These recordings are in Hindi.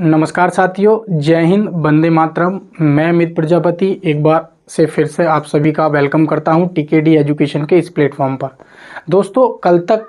नमस्कार साथियों, जय हिंद, वंदे मातरम। मैं अमित प्रजापति एक बार से फिर से आप सभी का वेलकम करता हूं टीकेडी एजुकेशन के इस प्लेटफॉर्म पर। दोस्तों,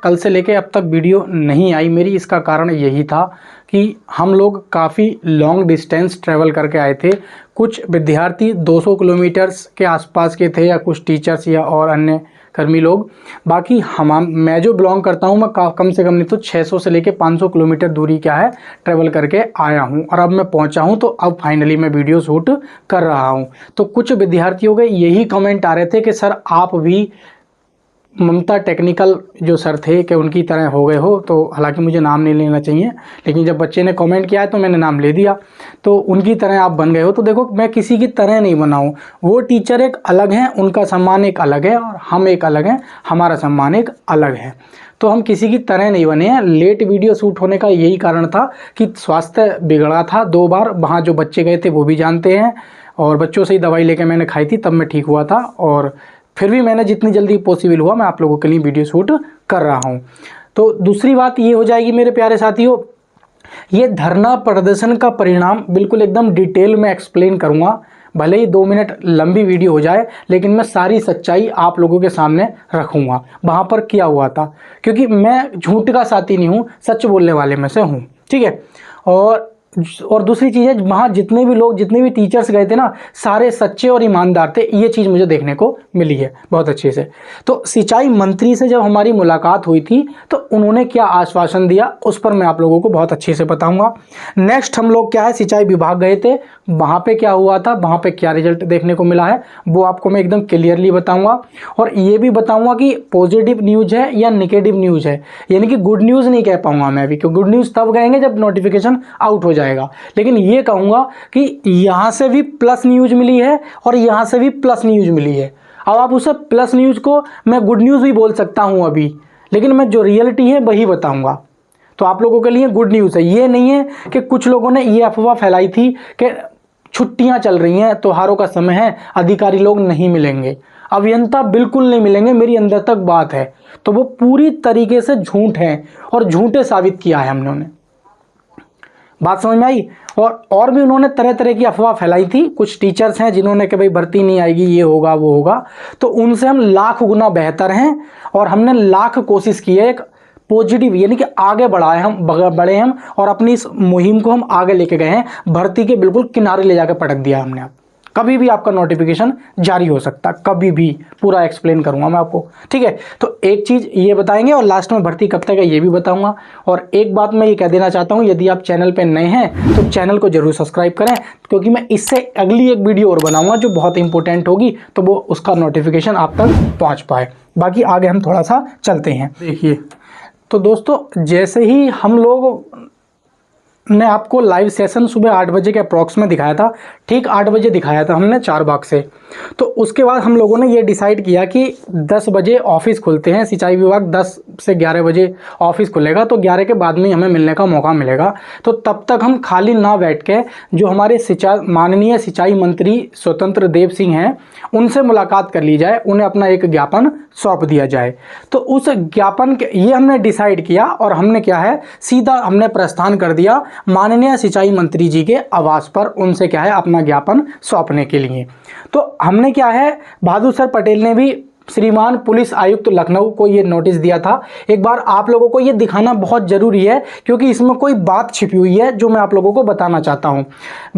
कल से लेके अब तक वीडियो नहीं आई मेरी। इसका कारण यही था कि हम लोग काफ़ी लॉन्ग डिस्टेंस ट्रैवल करके आए थे। कुछ विद्यार्थी 200 किलोमीटर्स के आसपास के थे, या कुछ टीचर्स या और अन्य कर्मी लोग। बाकी मैं जो बिलोंग करता हूँ, मैं कम से कम नहीं तो 600 से लेके 500 किलोमीटर दूरी क्या है ट्रैवल करके आया हूँ, और अब मैं पहुँचा हूँ। तो अब फाइनली मैं वीडियो शूट कर रहा हूँ। तो कुछ विद्यार्थियों के यही कमेंट आ रहे थे कि सर आप भी ममता टेक्निकल जो सर थे कि उनकी तरह हो गए हो। तो हालांकि मुझे नाम नहीं लेना चाहिए, लेकिन जब बच्चे ने कमेंट किया है तो मैंने नाम ले दिया। तो उनकी तरह आप बन गए हो। तो देखो, मैं किसी की तरह नहीं बना हूँ। वो टीचर एक अलग हैं, उनका सम्मान एक अलग है, और हम एक अलग हैं, हमारा सम्मान एक अलग है। तो हम किसी की तरह नहीं बने हैं। लेट वीडियो शूट होने का यही कारण था कि स्वास्थ्य बिगड़ा था 2 बार। वहाँ जो बच्चे गए थे वो भी जानते हैं, और बच्चों से ही दवाई लेके मैंने खाई थी, तब मैं ठीक हुआ था। और फिर भी मैंने जितनी जल्दी पॉसिबल हुआ मैं आप लोगों के लिए वीडियो शूट कर रहा हूं। तो दूसरी बात ये हो जाएगी मेरे प्यारे साथियों, ये धरना प्रदर्शन का परिणाम बिल्कुल एकदम डिटेल में एक्सप्लेन करूंगा। भले ही 2 मिनट लंबी वीडियो हो जाए, लेकिन मैं सारी सच्चाई आप लोगों के सामने रखूंगा। वहां पर क्या हुआ था, क्योंकि मैं झूठ का साथी नहीं हूं, सच बोलने वाले में से हूं। ठीक है। और दूसरी चीज़ है, वहाँ जितने भी टीचर्स गए थे ना, सारे सच्चे और ईमानदार थे। ये चीज़ मुझे देखने को मिली है बहुत अच्छे से। तो सिंचाई मंत्री से जब हमारी मुलाकात हुई थी तो उन्होंने क्या आश्वासन दिया, उस पर मैं आप लोगों को बहुत अच्छे से बताऊंगा। नेक्स्ट हम लोग क्या है, सिंचाई विभाग गए थे, वहाँ पे क्या हुआ था, वहाँ पे क्या रिजल्ट देखने को मिला है, वो आपको मैं एकदम क्लियरली बताऊँगा। और ये भी बताऊँगा कि पॉजिटिव न्यूज़ है या निगेटिव न्यूज़ है। यानी कि गुड न्यूज़ नहीं कह पाऊँगा मैं अभी, क्योंकि गुड न्यूज़ तब कहेंगे जब नोटिफिकेशन आउट हो जाएगा। लेकिन ये कहूंगा कि यहां से भी प्लस न्यूज मिली है और यहां से भी प्लस न्यूज मिली है। अब आप उसे प्लस न्यूज को मैं गुड न्यूज भी बोल सकता हूं अभी, लेकिन मैं जो रियलिटी है वही बताऊंगा। तो आप लोगों के लिए गुड न्यूज है। ये नहीं है कि कुछ लोगों ने ये अफवाह फैलाई थी कि छुट्टियां चल रही हैं, त्योहारों का समय है, अधिकारी लोग नहीं मिलेंगे, अभियंता बिल्कुल नहीं मिलेंगे, मेरी अंदर तक बात है। तो वो पूरी तरीके से झूठ है, और झूठे साबित किया है हमने उन्हें। बात समझ में आई। और भी उन्होंने तरह तरह की अफवाह फैलाई थी। कुछ टीचर्स हैं जिन्होंने कि भाई भर्ती नहीं आएगी, ये होगा वो होगा। तो उनसे हम लाख गुना बेहतर हैं, और हमने लाख कोशिश की है एक पॉजिटिव, यानी कि आगे बढ़ाए हम, बढ़े हम, और अपनी इस मुहिम को हम आगे लेके गए हैं। भर्ती के बिल्कुल किनारे ले जाकर पटक दिया हमने। कभी भी आपका नोटिफिकेशन जारी हो सकता, कभी भी। पूरा एक्सप्लेन करूंगा मैं आपको। ठीक है। तो एक चीज़ ये बताएंगे, और लास्ट में भर्ती कब तक है ये भी बताऊंगा। और एक बात मैं ये कह देना चाहता हूँ, यदि आप चैनल पे नए हैं तो चैनल को जरूर सब्सक्राइब करें, क्योंकि मैं इससे अगली एक वीडियो और बनाऊंगा जो बहुत इंपॉर्टेंट होगी, तो वो उसका नोटिफिकेशन आप तक पहुँच पाए। बाकी आगे हम थोड़ा सा चलते हैं। देखिए, तो दोस्तों, जैसे ही हम लोग ने आपको लाइव सेशन सुबह 8 बजे के अप्रॉक्स में दिखाया था, ठीक 8 बजे दिखाया था हमने 4 बाग से। तो उसके बाद हम लोगों ने ये डिसाइड किया कि 10 बजे ऑफिस खुलते हैं, सिंचाई विभाग 10 से 11 बजे ऑफिस खुलेगा, तो 11 के बाद में हमें मिलने का मौका मिलेगा। तो तब तक हम खाली ना बैठ के जो हमारे माननीय सिंचाई मंत्री स्वतंत्र देव सिंह हैं, उनसे मुलाकात कर ली जाए, उन्हें अपना एक ज्ञापन सौंप दिया जाए। तो उस ज्ञापन के ये हमने डिसाइड किया, और हमने क्या है, सीधा हमने प्रस्थान कर दिया माननीय सिंचाई मंत्री जी के आवास पर, उनसे क्या है अपना ज्ञापन सौंपने के लिए। तो हमने क्या है, बहादुर सर पटेल ने भी श्रीमान पुलिस आयुक्त लखनऊ को ये नोटिस दिया था। एक बार आप लोगों को ये दिखाना बहुत ज़रूरी है, क्योंकि इसमें कोई बात छिपी हुई है जो मैं आप लोगों को बताना चाहता हूँ।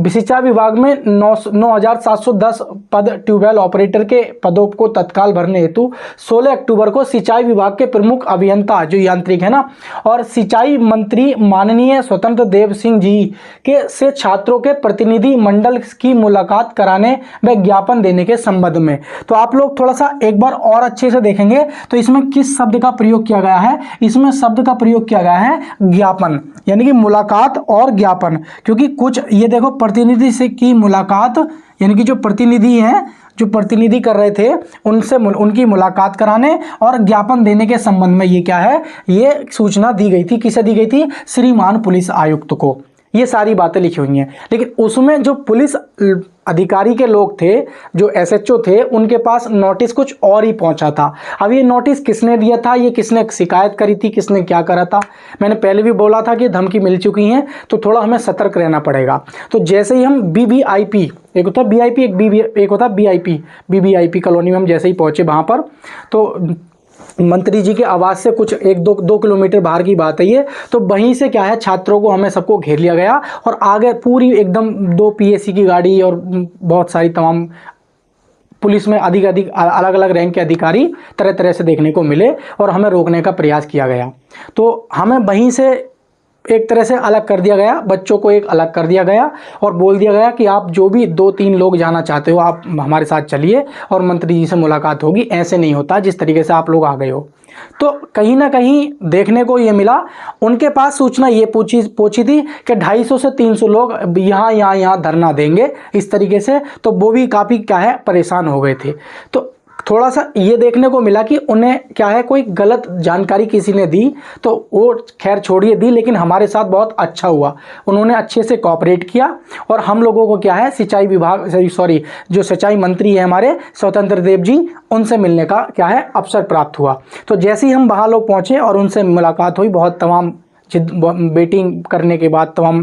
सिंचाई विभाग में 9,710 पद ट्यूबवेल ऑपरेटर के पदों को तत्काल भरने हेतु 16 अक्टूबर को सिंचाई विभाग के प्रमुख अभियंता जो यांत्रिक है ना, और सिंचाई मंत्री माननीय स्वतंत्र देव सिंह जी के से छात्रों के प्रतिनिधि मंडल की मुलाकात कराने व ज्ञापन देने के संबंध में। तो आप लोग थोड़ा सा एक बार और अच्छे से देखेंगे तो इसमें किस शब्द का प्रयोग किया गया है, इसमें शब्द का प्रयोग किया गया है ज्ञापन, यानी कि मुलाकात और ज्ञापन। क्योंकि कुछ ये देखो, प्रतिनिधि से की मुलाकात, यानी कि जो प्रतिनिधि हैं, जो प्रतिनिधि कर रहे थे, उनसे उनकी मुलाकात कराने और ज्ञापन देने के संबंध में ये क्या है, ये सूचना दी गई थी। किसे दी गई थी? श्रीमान पुलिस आयुक्त को। ये सारी बातें लिखी हुई हैं। लेकिन उसमें जो पुलिस अधिकारी के लोग थे, जो एसएचओ थे, उनके पास नोटिस कुछ और ही पहुंचा था। अब ये नोटिस किसने दिया था, ये किसने शिकायत करी थी, किसने क्या करा था, मैंने पहले भी बोला था कि धमकी मिल चुकी है, तो थोड़ा हमें सतर्क रहना पड़ेगा। तो जैसे ही हम बीबीआईपी, एक होता बीआईपी, एक होता बीआईपी, बीबीआईपी कॉलोनी में हम जैसे ही पहुंचे वहाँ पर, तो मंत्री जी के आवास से कुछ 1-2 किलोमीटर बाहर की बात है ये, तो वहीं से क्या है, छात्रों को हमें सबको घेर लिया गया और आगे पूरी एकदम 2 पीएसी की गाड़ी और बहुत सारी तमाम पुलिस में अधिक अलग अलग रैंक के अधिकारी तरह तरह से देखने को मिले और हमें रोकने का प्रयास किया गया। तो हमें वहीं से एक तरह से अलग कर दिया गया, बच्चों को एक अलग कर दिया गया और बोल दिया गया कि आप जो भी 2-3 लोग जाना चाहते हो आप हमारे साथ चलिए और मंत्री जी से मुलाकात होगी। ऐसे नहीं होता जिस तरीके से आप लोग आ गए हो। तो कहीं ना कहीं देखने को ये मिला, उनके पास सूचना ये पहुंची थी कि 250 से 300 लोग यहाँ धरना देंगे इस तरीके से। तो वो भी काफ़ी क्या है, परेशान हो गए थे। तो थोड़ा सा ये देखने को मिला कि उन्हें क्या है, कोई गलत जानकारी किसी ने दी, तो वो खैर छोड़िए दी, लेकिन हमारे साथ बहुत अच्छा हुआ, उन्होंने अच्छे से कोऑपरेट किया और हम लोगों को क्या है, सिंचाई विभाग जो सिंचाई मंत्री है हमारे स्वतंत्र देव जी, उनसे मिलने का क्या है अवसर प्राप्त हुआ। तो जैसे ही हम वहाँ लोग पहुँचे और उनसे मुलाकात हुई, बहुत तमाम वेटिंग करने के बाद, तमाम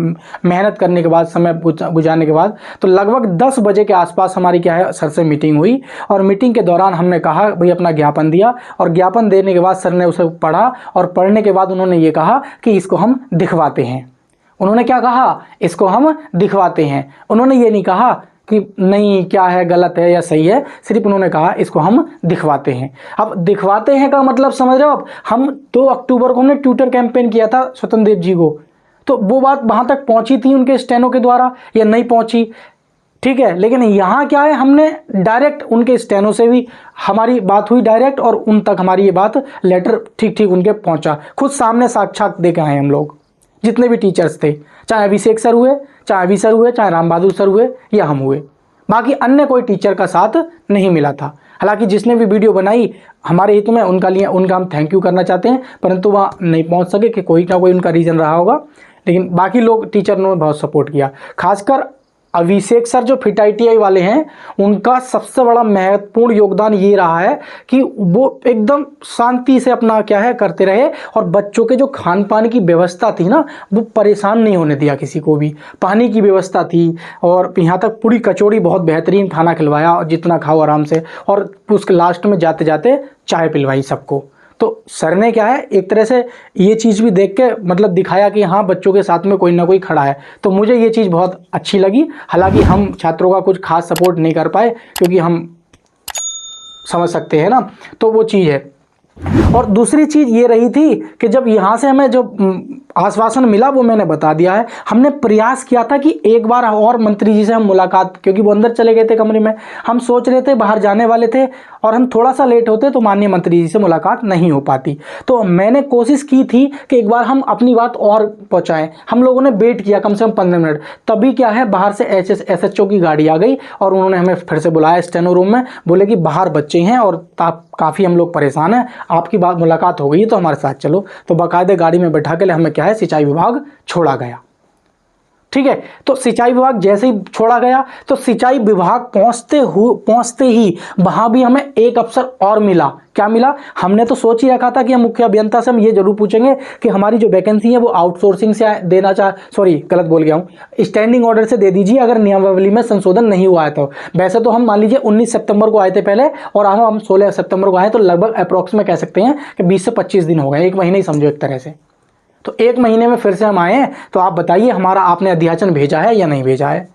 मेहनत करने के बाद, समय गुजारने के बाद, तो लगभग 10 बजे के आसपास हमारी क्या है सर से मीटिंग हुई। और मीटिंग के दौरान हमने कहा भाई, अपना ज्ञापन दिया और ज्ञापन देने के बाद सर ने उसे पढ़ा और पढ़ने के बाद उन्होंने ये कहा कि इसको हम दिखवाते हैं। उन्होंने क्या कहा, इसको हम दिखवाते हैं। उन्होंने ये नहीं कहा कि नहीं क्या है, गलत है या सही है, सिर्फ उन्होंने कहा इसको हम दिखवाते हैं। अब दिखवाते हैं का मतलब समझ रहे हो आप, हम 2 अक्टूबर को हमने ट्विटर कैंपेन किया था स्वतंत्र देव जी को, तो वो बात वहां तक पहुंची थी उनके स्टेनो के द्वारा या नहीं पहुंची, ठीक है। लेकिन यहाँ क्या है, हमने डायरेक्ट उनके स्टेनो से भी हमारी बात हुई डायरेक्ट और उन तक हमारी ये बात लेटर ठीक उनके पहुंचा, खुद सामने साक्षात दे के आए हम लोग, जितने भी टीचर्स थे, चाहे अभिषेक सर हुए, चाहे अभी सर हुए, चाहे राम बहादुर सर हुए या हम हुए, बाकी अन्य कोई टीचर का साथ नहीं मिला था। हालांकि जिसने भी वीडियो बनाई हमारे हित में, उनका हम थैंक यू करना चाहते हैं, परंतु वहाँ नहीं पहुँच सके कि कोई ना कोई उनका रीज़न रहा होगा। लेकिन बाकी लोग टीचर ने बहुत सपोर्ट किया, खासकर अभिषेक सर जो फिट ITI वाले हैं, उनका सबसे बड़ा महत्वपूर्ण योगदान ये रहा है कि वो एकदम शांति से अपना क्या है करते रहे और बच्चों के जो खान पान की व्यवस्था थी ना, वो परेशान नहीं होने दिया किसी को भी। पानी की व्यवस्था थी और यहाँ तक पूरी कचौड़ी बहुत बेहतरीन खाना खिलवाया और जितना खाओ आराम से, और उसके लास्ट में जाते जाते चाय पिलवाई सबको। तो सर ने क्या है एक तरह से ये चीज़ भी देख के मतलब दिखाया कि हाँ, बच्चों के साथ में कोई ना कोई खड़ा है। तो मुझे ये चीज़ बहुत अच्छी लगी। हालांकि हम छात्रों का कुछ खास सपोर्ट नहीं कर पाए, क्योंकि हम समझ सकते हैं ना, तो वो चीज़ है। और दूसरी चीज़ ये रही थी कि जब यहाँ से हमें जो आश्वासन मिला वो मैंने बता दिया है। हमने प्रयास किया था कि एक बार और मंत्री जी से हम मुलाकात, क्योंकि वो अंदर चले गए थे कमरे में, हम सोच रहे थे बाहर जाने वाले थे और हम थोड़ा सा लेट होते तो माननीय मंत्री जी से मुलाकात नहीं हो पाती। तो मैंने कोशिश की थी कि एक बार हम अपनी बात और पहुँचाएँ। हम लोगों ने वेट किया कम से कम 15 मिनट, तभी क्या है बाहर से SHO की गाड़ी आ गई और उन्होंने हमें फिर से बुलाया स्टेनो रूम में, बोले कि बाहर बच्चे हैं और काफ़ी हम लोग परेशान हैं, आपकी बात मुलाकात हो गई है तो हमारे साथ चलो। तो बाकायदे गाड़ी में बैठा के हमें क्या है सिंचाई विभाग छोड़ा गया, ठीक है। तो सिंचाई विभाग जैसे ही छोड़ा गया तो सिंचाई विभाग पहुंचते ही वहां भी हमें एक अफसर और मिला। क्या मिला, हमने तो सोच ही रखा था कि हम मुख्य अभियंता से हम ये जरूर पूछेंगे कि हमारी जो वैकेंसी है वो आउटसोर्सिंग से देना गलत बोल गया हूँ, स्टैंडिंग ऑर्डर से दे दीजिए अगर नियमावली में संशोधन नहीं हुआ है तो। वैसे तो हम मान लीजिए 19 सितंबर को आए थे पहले और हम 16 सितंबर को आए, तो लगभग अप्रॉक्स में कह सकते हैं कि 20 से 25 दिन हो गए, 1 महीने ही समझो एक तरह से। तो 1 महीने में फिर से हम आए हैं, तो आप बताइए हमारा आपने अध्याचन भेजा है या नहीं भेजा है।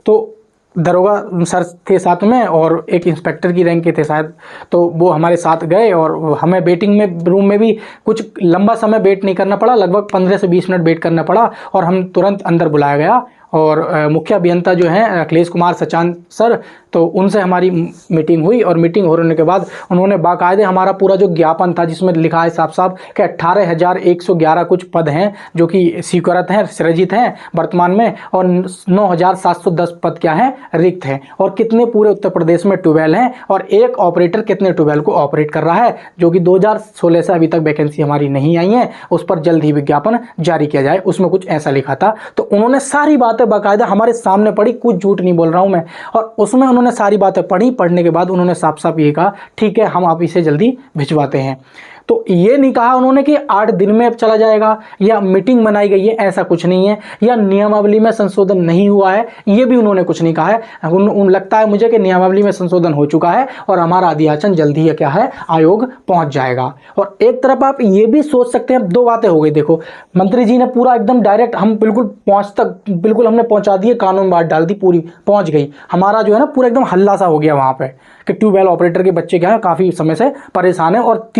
तो दरोगा सर थे साथ में और एक इंस्पेक्टर की रैंक के थे शायद, तो वो हमारे साथ गए और हमें वेटिंग में रूम में भी कुछ लंबा समय वेट नहीं करना पड़ा, लगभग 15 से 20 मिनट वेट करना पड़ा और हम तुरंत अंदर बुलाया गया। और मुख्य अभियंता जो हैं अखिलेश कुमार सचान सर, तो उनसे हमारी मीटिंग हुई और मीटिंग होने के बाद उन्होंने बाकायदे हमारा पूरा जो ज्ञापन था जिसमें लिखा है साफ साफ कि 18,111 कुछ पद हैं जो कि स्वीकृत हैं, सृजित हैं वर्तमान में, और 9,710 पद क्या हैं रिक्त हैं और कितने पूरे उत्तर प्रदेश में ट्यूबवेल हैं और एक ऑपरेटर कितने ट्यूबवेल को ऑपरेट कर रहा है, जो कि 2016 से अभी तक वैकेंसी हमारी नहीं आई है, उस पर जल्द ही विज्ञापन जारी किया जाए। उसमें कुछ ऐसा लिखा था। तो उन्होंने सारी बातें बाकायदा हमारे सामने पढ़ी, कुछ झूठ नहीं बोल रहा हूं मैं, और उसमें उन्होंने सारी बातें पढ़ी। पढ़ने के बाद उन्होंने साफ साफ ये कहा ठीक है हम आप इसे जल्दी भिजवाते हैं। तो ये नहीं कहा उन्होंने कि 8 दिन में अब चला जाएगा या मीटिंग बनाई गई है, ऐसा कुछ नहीं है, या नियमावली में संशोधन नहीं हुआ है, ये भी उन्होंने कुछ नहीं कहा है। लगता है मुझे कि नियमावली में संशोधन हो चुका है और हमारा अधियाचन जल्दी ही क्या है आयोग पहुंच जाएगा। और एक तरफ आप ये भी सोच सकते हैं, दो बातें हो गई। देखो मंत्री जी ने पूरा एकदम डायरेक्ट हम बिल्कुल हमने पहुंचा दिए, कानून बात डाल दी, पूरी पहुंच गई। हमारा जो है ना पूरा एकदम हल्ला सा हो गया वहां पे कि ट्यूबवेल ऑपरेटर के बच्चे क्या है काफी समय से परेशान है और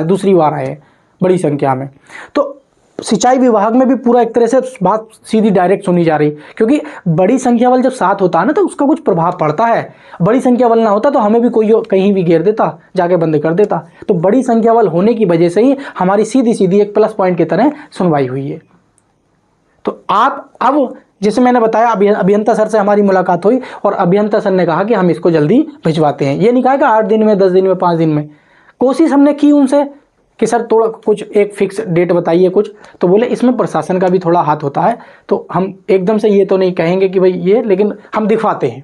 दूसरी बार आए बड़ी संख्या में। तो सिंचाई विभाग में भी पूरा एक तरह से बात सीधी डायरेक्ट सुनी जा रही, क्योंकि बड़ी संख्या वाल जब साथ होता है ना तो उसका कुछ प्रभाव पड़ता है। बड़ी संख्या वाल ना होता तो हमें भी कोई कहीं भी घेर देता, जाके बंद कर देता। तो बड़ी संख्या वाल होने की वजह से ही हमारी सीधी सीधी एक प्लस पॉइंट की तरह सुनवाई हुई है। तो आप अब जैसे मैंने बताया अभियंता सर से हमारी मुलाकात हुई और अभियंता सर ने कहा कि हम इसको जल्दी भिजवाते हैं। ये नहीं कहा कि 8 दिन में, 10 दिन में, 5 दिन में। कोशिश हमने की उनसे कि सर थोड़ा कुछ एक फिक्स डेट बताइए कुछ, तो बोले इसमें प्रशासन का भी थोड़ा हाथ होता है, तो हम एकदम से ये तो नहीं कहेंगे कि भाई ये, लेकिन हम दिखवाते हैं,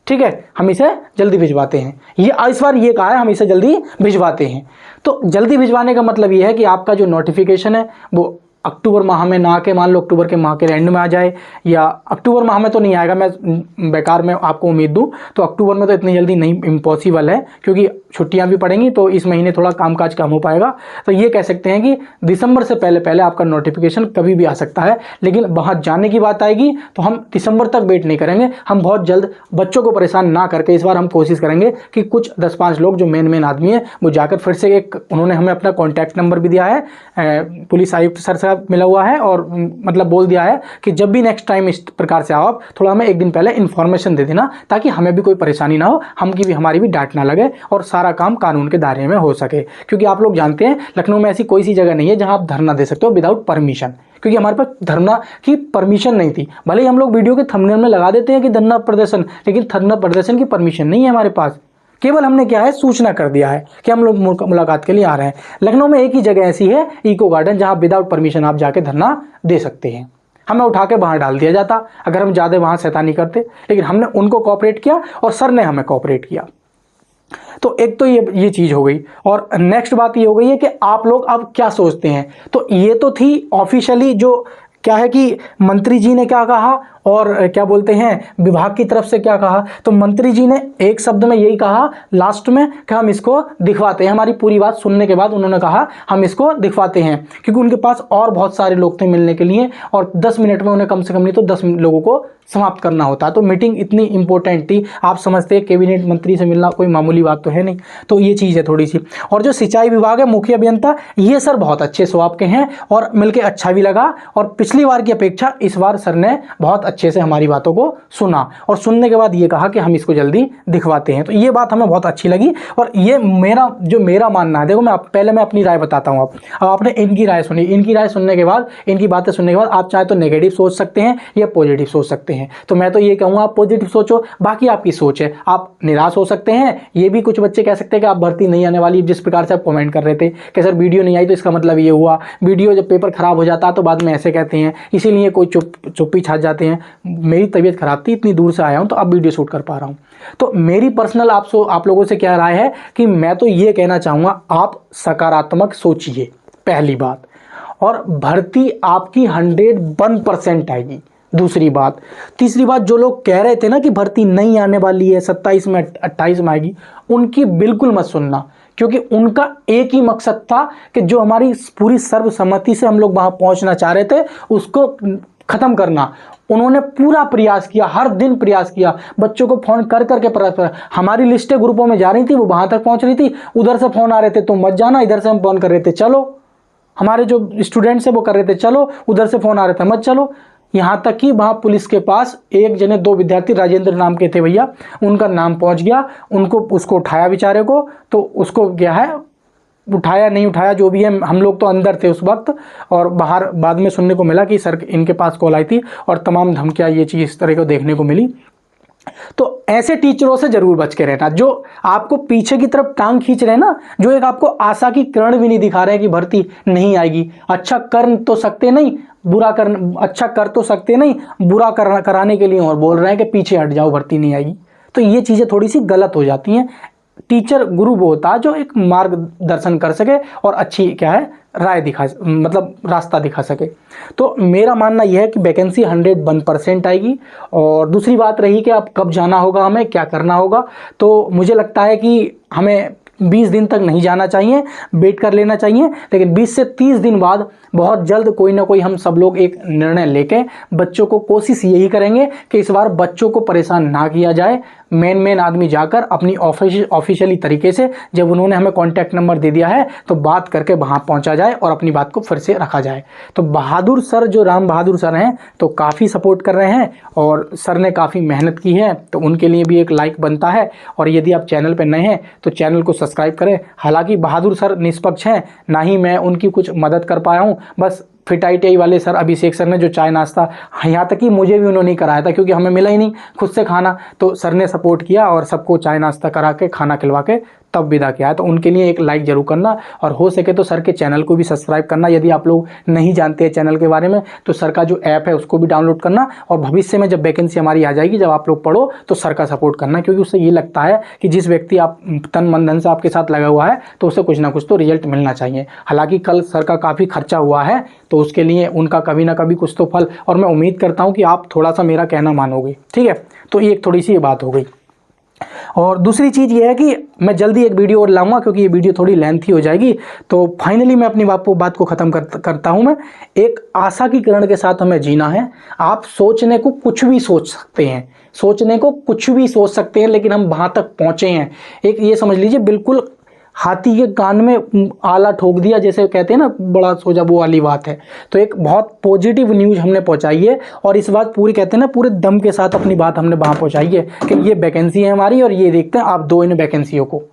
ठीक है हम इसे जल्दी भिजवाते हैं। ये इस बार ये कहा है हम इसे जल्दी भिजवाते हैं। तो जल्दी भिजवाने का मतलब ये है कि आपका जो नोटिफिकेशन है वो अक्टूबर माह में ना आके मान लो अक्टूबर के माह के एंड में आ जाए, या अक्टूबर माह में तो नहीं आएगा, मैं बेकार में आपको उम्मीद दूं, तो अक्टूबर में तो इतनी जल्दी नहीं, इम्पॉसिबल है, क्योंकि छुट्टियां भी पड़ेंगी तो इस महीने थोड़ा कामकाज कम हो पाएगा। तो ये कह सकते हैं कि दिसंबर से पहले पहले आपका नोटिफिकेशन कभी भी आ सकता है। लेकिन वहाँ जाने की बात आएगी तो हम दिसंबर तक वेट नहीं करेंगे, हम बहुत जल्द बच्चों को परेशान ना करके इस बार हम कोशिश करेंगे कि कुछ 10-5 लोग जो मेन आदमी है वो जाकर फिर से एक, उन्होंने हमें अपना कॉन्टैक्ट नंबर भी दिया है, पुलिस आयुक्त सर से मिला हुआ है, और मतलब बोल दिया है कि जब भी नेक्स्ट टाइम इस प्रकार से आओ आप थोड़ा हमें एक दिन पहले इन्फॉर्मेशन दे देना, ताकि हमें भी कोई परेशानी ना हो, हमारी भी डांट ना लगे और सारा काम कानून के दायरे में हो सके। क्योंकि आप लोग जानते हैं लखनऊ में ऐसी कोई सी जगह नहीं है जहां आप धरना दे सकते हो विदाउट परमिशन, क्योंकि हमारे पास धरना की परमिशन नहीं थी। भले ही हम लोग वीडियो के थंबनेल में लगा देते हैं कि धरना प्रदर्शन, लेकिन धरना प्रदर्शन की परमिशन नहीं है हमारे पास। केवल हमने क्या है सूचना कर दिया है कि हम लोग मुलाकात के लिए आ रहे हैं। लखनऊ में एक ही जगह ऐसी है इको गार्डन, जहां विदाउट परमिशन आप जाके धरना दे सकते हैं। हमें उठा के बाहर डाल दिया जाता अगर हम ज़्यादा वहाँ शैतानी करते, लेकिन हमने उनको कोऑपरेट किया और सर ने हमें कोऑपरेट किया। तो एक तो ये चीज़ हो गई। और नेक्स्ट बात ये हो गई है कि आप लोग अब क्या सोचते हैं। तो ये तो थी ऑफिशियली जो क्या है कि मंत्री जी ने क्या कहा और क्या बोलते हैं विभाग की तरफ से क्या कहा। तो मंत्री जी ने एक शब्द में यही कहा लास्ट में कि हम इसको दिखवाते हैं। हमारी पूरी बात सुनने के बाद उन्होंने कहा हम इसको दिखवाते हैं, क्योंकि उनके पास और बहुत सारे लोग थे मिलने के लिए और 10 मिनट में उन्हें कम से कम नहीं तो 10 लोगों को समाप्त करना होता। तो मीटिंग इतनी इंपॉर्टेंट थी, आप समझते हैं कैबिनेट मंत्री से मिलना कोई मामूली बात तो है नहीं। तो ये चीज़ है थोड़ी सी। और जो सिंचाई विभाग है मुख्य अभियंता, ये सर बहुत अच्छे स्वभाव के हैं और मिलके अच्छा भी लगा। और पिछली बार की अपेक्षा इस बार सर ने बहुत अच्छे से हमारी बातों को सुना और सुनने के बाद ये कहा कि हम इसको जल्दी दिखवाते हैं। तो ये बात हमें बहुत अच्छी लगी। और ये मेरा मानना है, देखो मैं अपनी राय बताता हूँ। अब आपने इनकी राय सुनी, इनकी राय सुनने के बाद, इनकी बातें सुनने के बाद आप चाहे तो नेगेटिव सोच सकते हैं या पॉजिटिव सोच सकते हैं। तो मैं तो ये कहूँगा आप पॉजिटिव सोचो, बाकी आपकी सोच है। आप निराश हो सकते हैं, ये भी कुछ बच्चे कह सकते हैं कि आप भर्ती नहीं आने वाली, जिस प्रकार से आप कमेंट कर रहे थे कि सर वीडियो नहीं आई तो इसका मतलब ये हुआ, वीडियो जब पेपर खराब हो जाता है तो बाद में ऐसे कहते हैं, इसीलिए कोई चुप्पी छा जाते हैं। मेरी तबीयत खराब थी, इतनी दूर से आया हूँ तो अब वीडियो शूट कर पा रहा हूँ। तो मेरी पर्सनल आप लोगों से क्या राय है कि मैं तो ये कहना चाहूँगा आप सकारात्मक सोचिए पहली बात, और भर्ती आपकी 101% आएगी। दूसरी बात, तीसरी बात, जो लोग कह रहे थे ना कि भर्ती नहीं आने वाली है 27 में 28 में आएगी, उनकी बिल्कुल मत सुनना, क्योंकि उनका एक ही मकसद था कि जो हमारी पूरी सर्वसम्मति से हम लोग वहां पहुंचना चाह रहे थे उसको खत्म करना। उन्होंने पूरा प्रयास किया, हर दिन प्रयास किया, बच्चों को फोन कर करके हमारी लिस्टें ग्रुपों में जा रही थी, वो वहां तक पहुंच रही थी, उधर से फोन आ रहे थे तुम मत जाना, इधर से हम फोन कर रहे थे चलो, हमारे जो स्टूडेंट्स है वो कर रहे थे चलो, उधर से फोन आ रहे थे मत चलो। यहाँ तक कि वहाँ पुलिस के पास एक जने 2 विद्यार्थी राजेंद्र नाम के थे भैया, उनका नाम पहुँच गया, उसको उठाया बेचारे को, तो उसको क्या है उठाया नहीं उठाया जो भी है, हम लोग तो अंदर थे उस वक्त, और बाहर बाद में सुनने को मिला कि सर इनके पास कॉल आई थी और तमाम धमकियाँ ये चीज़ इस तरह को देखने को मिली। तो ऐसे टीचरों से जरूर बच के रहना, जो आपको पीछे की तरफ टांग खींच रहे हैं ना, जो एक आपको आशा की किरण भी नहीं दिखा रहे हैं कि भर्ती नहीं आएगी, अच्छा कर तो सकते नहीं, बुरा कर, अच्छा कर तो सकते नहीं, बुरा कराने के लिए और बोल रहे हैं कि पीछे हट जाओ भर्ती नहीं आएगी। तो ये चीज़ें थोड़ी सी गलत हो जाती हैं। टीचर गुरु वो होता है जो एक मार्गदर्शन कर सके और अच्छी क्या है राय दिखा, मतलब रास्ता दिखा सके। तो मेरा मानना यह है कि वैकेंसी 101% आएगी। और दूसरी बात रही कि अब कब जाना होगा, हमें क्या करना होगा, तो मुझे लगता है कि हमें 20 दिन तक नहीं जाना चाहिए, वेट कर लेना चाहिए, लेकिन 20 से 30 दिन बाद बहुत जल्द कोई ना कोई हम सब लोग एक निर्णय लेके बच्चों को, कोशिश यही करेंगे कि इस बार बच्चों को परेशान ना किया जाए। मेन आदमी जाकर अपनी ऑफिशियली तरीके से, जब उन्होंने हमें कॉन्टैक्ट नंबर दे दिया है तो बात करके वहाँ पहुँचा जाए और अपनी बात को फिर से रखा जाए। तो बहादुर सर, जो राम बहादुर सर हैं, तो काफ़ी सपोर्ट कर रहे हैं और सर ने काफ़ी मेहनत की है, तो उनके लिए भी एक लाइक बनता है। और यदि आप चैनल पर नए हैं तो चैनल को सब्सक्राइब करें। हालांकि बहादुर सर निष्पक्ष हैं, ना ही मैं उनकी कुछ मदद कर पाया हूँ, बस फिट ITI वाले सर अभिषेक सर ने जो चाय नाश्ता, यहाँ तक कि मुझे भी उन्होंने कराया था क्योंकि हमें मिला ही नहीं खुद से खाना, तो सर ने सपोर्ट किया और सबको चाय नाश्ता करा के, खाना खिलवा के तब विदा किया है। तो उनके लिए एक लाइक जरूर करना और हो सके तो सर के चैनल को भी सब्सक्राइब करना। यदि आप लोग नहीं जानते हैं चैनल के बारे में तो सर का जो ऐप है उसको भी डाउनलोड करना, और भविष्य में जब वैकेंसी हमारी आ जाएगी, जब आप लोग पढ़ो, तो सर का सपोर्ट करना, क्योंकि उससे ये लगता है कि जिस व्यक्ति आप तन मन धन से आपके साथ लगा हुआ है तो उसे कुछ ना कुछ तो रिजल्ट मिलना चाहिए। हालांकि कल सर का काफ़ी खर्चा हुआ है, तो उसके लिए उनका कभी ना कभी कुछ तो फल, और मैं उम्मीद करता हूँ कि आप थोड़ा सा मेरा कहना मानोगे, ठीक है। तो ये एक थोड़ी सी बात हो गई। और दूसरी चीज़ ये है कि मैं जल्दी एक वीडियो और लाऊंगा, क्योंकि ये वीडियो थोड़ी लेंथी हो जाएगी। तो फाइनली मैं अपनी बात को ख़त्म करता हूँ। मैं एक आशा की किरण के साथ हमें जीना है। आप सोचने को कुछ भी सोच सकते हैं, सोचने को कुछ भी सोच सकते हैं, लेकिन हम वहाँ तक पहुँचे हैं। एक ये समझ लीजिए, बिल्कुल हाथी के कान में आला ठोक दिया, जैसे कहते हैं ना, बड़ा सोचा वो वाली बात है। तो एक बहुत पॉजिटिव न्यूज़ हमने पहुंचाई है, और इस बात पूरी, कहते हैं ना, पूरे दम के साथ अपनी बात हमने वहाँ पहुंचाई है कि ये वैकेंसी है हमारी, और ये देखते हैं आप दो इन वैकेंसियों को।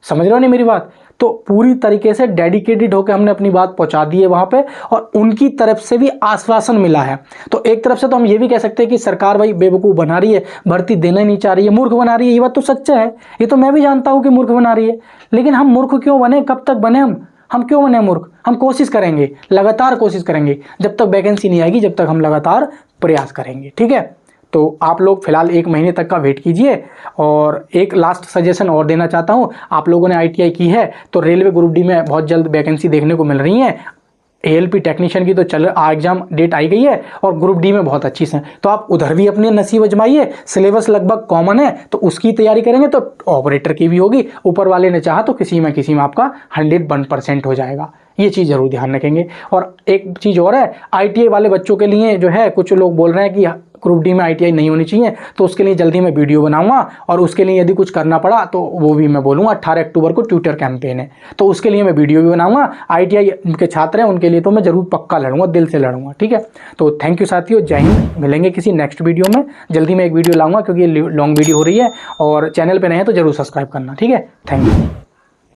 समझ रहे हो नहीं मेरी बात? तो पूरी तरीके से डेडिकेटेड होकर हमने अपनी बात पहुंचा दी है वहां पे, और उनकी तरफ से भी आश्वासन मिला है। तो एक तरफ से तो हम ये भी कह सकते हैं कि सरकार भाई बेवकूफ़ बना रही है, भर्ती देना नहीं चाह रही है, मूर्ख बना रही है। ये बात तो सच्चा है, ये तो मैं भी जानता हूं कि मूर्ख बना रही है। लेकिन हम मूर्ख क्यों बने? कब तक बने हम क्यों बने मूर्ख? हम कोशिश करेंगे, लगातार कोशिश करेंगे, जब तक वैकेंसी नहीं आएगी, जब तक हम लगातार प्रयास करेंगे, ठीक है। तो आप लोग फिलहाल 1 महीने तक का वेट कीजिए। और एक लास्ट सजेशन और देना चाहता हूं, आप लोगों ने ITI की है तो रेलवे ग्रुप डी में बहुत जल्द वैकेंसी देखने को मिल रही है। ALP टेक्नीशियन की तो एग्जाम डेट आई गई है, और ग्रुप डी में बहुत अच्छी से, तो आप उधर भी अपने नसीब आजमाइए। सिलेबस लगभग कॉमन है, तो उसकी तैयारी करेंगे तो ऑपरेटर की भी होगी। ऊपर वाले ने चाहा तो किसी में आपका 101% हो जाएगा। ये चीज़ जरूर ध्यान रखेंगे। और एक चीज़ और है, ITI वाले बच्चों के लिए जो है, कुछ लोग बोल रहे हैं कि ग्रुप डी में ITI नहीं होनी चाहिए, तो उसके लिए जल्दी मैं वीडियो बनाऊंगा, और उसके लिए यदि कुछ करना पड़ा तो वो भी मैं बोलूँगा। 18 अक्टूबर को ट्विटर कैंपेन है, तो उसके लिए मैं वीडियो भी बनाऊंगा। ITI के छात्र हैं उनके लिए तो मैं ज़रूर पक्का लड़ूंगा, दिल से लड़ूंगा, ठीक है। तो थैंक यू साथियों, जय हिंद। मिलेंगे किसी नेक्स्ट वीडियो में। जल्दी मैं एक वीडियो लाऊंगा, क्योंकि ये लॉन्ग वीडियो हो रही है, और चैनल पर नए हैं तो जरूर सब्सक्राइब करना, ठीक है। Thank you.